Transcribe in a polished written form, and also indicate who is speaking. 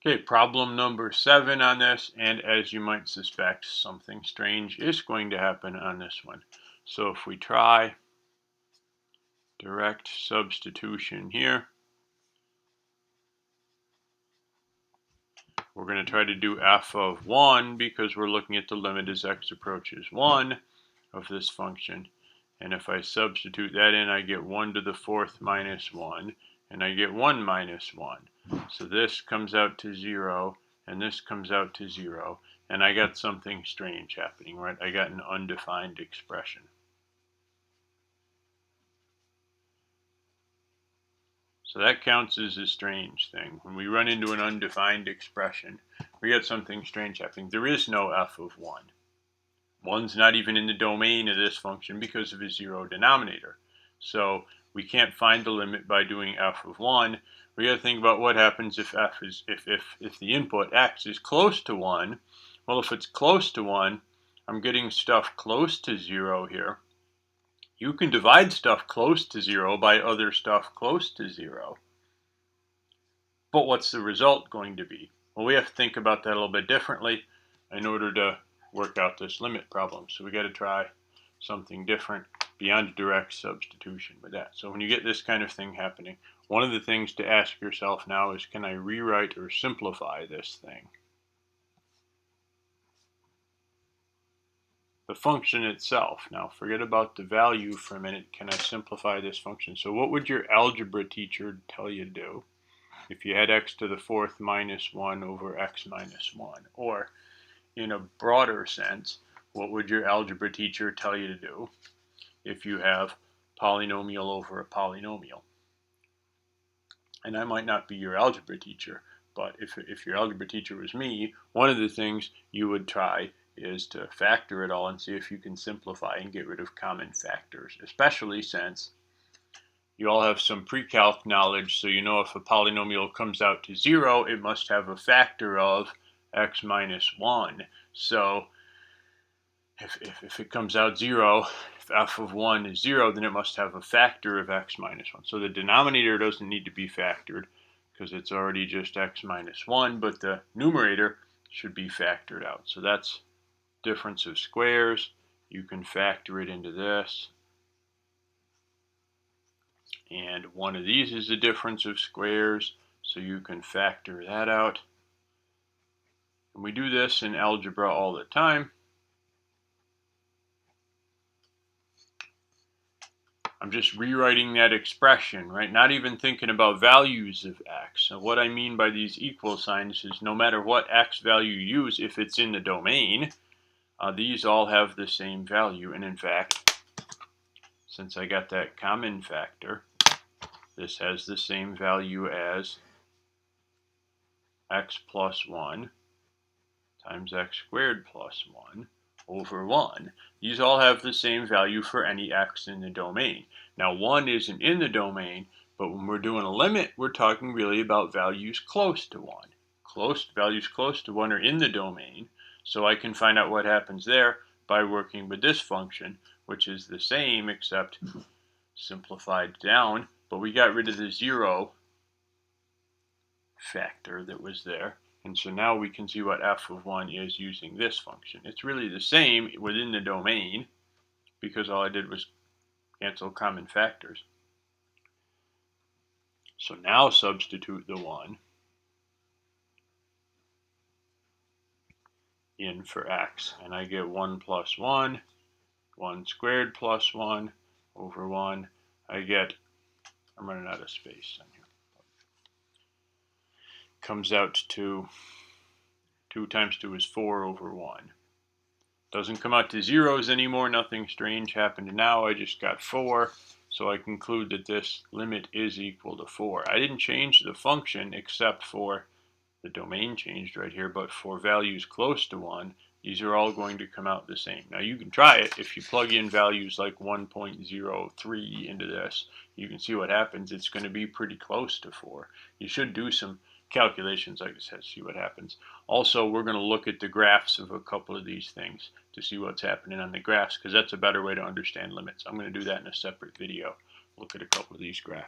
Speaker 1: Okay, problem number 7 on this, and as you might suspect, something strange is going to happen on this one. So if we try direct substitution here, we're going to try to do f of 1 because we're looking at the limit as x approaches 1 of this function. And if I substitute that in, I get 1 to the 4th minus 1, and I get 1 minus 1. So this comes out to 0, and this comes out to 0, and I got something strange happening, right? I got an undefined expression. So that counts as a strange thing. When we run into an undefined expression, we get something strange happening. There is no f of 1. 1's not even in the domain of this function because of a 0 denominator. So we can't find the limit by doing f of 1. We got to think about what happens if if the input x is close to 1. Well, if it's close to 1, I'm getting stuff close to 0 here. You can divide stuff close to 0 by other stuff close to 0. But what's the result going to be? Well, we have to think about that a little bit differently in order to work out this limit problem. So we got to try something different beyond direct substitution with that. So when you get this kind of thing happening, one of the things to ask yourself now is, can I rewrite or simplify this thing? The function itself. Now forget about the value for a minute. Can I simplify this function? So what would your algebra teacher tell you to do if you had x to the 4th minus 1 over x minus 1? Or in a broader sense, what would your algebra teacher tell you to do if you have polynomial over a polynomial? And I might not be your algebra teacher, but if your algebra teacher was me, one of the things you would try is to factor it all and see if you can simplify and get rid of common factors, especially since you all have some pre-calc knowledge, so you know if a polynomial comes out to 0, it must have a factor of x minus 1. So if it comes out 0, if f of 1 is 0, then it must have a factor of x minus 1. So the denominator doesn't need to be factored because it's already just x minus 1, but the numerator should be factored out. So that's difference of squares. You can factor it into this. And one of these is the difference of squares, so you can factor that out. And we do this in algebra all the time. I'm just rewriting that expression, right? Not even thinking about values of x. So what I mean by these equal signs is no matter what x value you use, if it's in the domain, these all have the same value. And in fact, since I got that common factor, this has the same value as x plus 1 times x squared plus 1 over 1. These all have the same value for any x in the domain. Now 1 isn't in the domain, but when we're doing a limit, we're talking really about values close to 1. Values close to 1 are in the domain, so I can find out what happens there by working with this function, which is the same except simplified down, but we got rid of the 0 factor that was there. And so now we can see what f of 1 is using this function. It's really the same within the domain because all I did was cancel common factors. So now substitute the 1 in for x. And I get 1 plus 1, 1 squared plus 1 over 1. I get, I'm running out of space on here. Comes out to 2 times 2 is 4 over 1. Doesn't come out to zeros anymore. Nothing strange happened now. I just got 4. So I conclude that this limit is equal to 4. I didn't change the function except for the domain changed right here. But for values close to 1, these are all going to come out the same. Now you can try it. If you plug in values like 1.03 into this, you can see what happens. It's going to be pretty close to 4. You should do some calculations like this to see what happens. Also, we're going to look at the graphs of a couple of these things to see what's happening on the graphs, because that's a better way to understand limits. I'm going to do that in a separate video. Look at a couple of these graphs.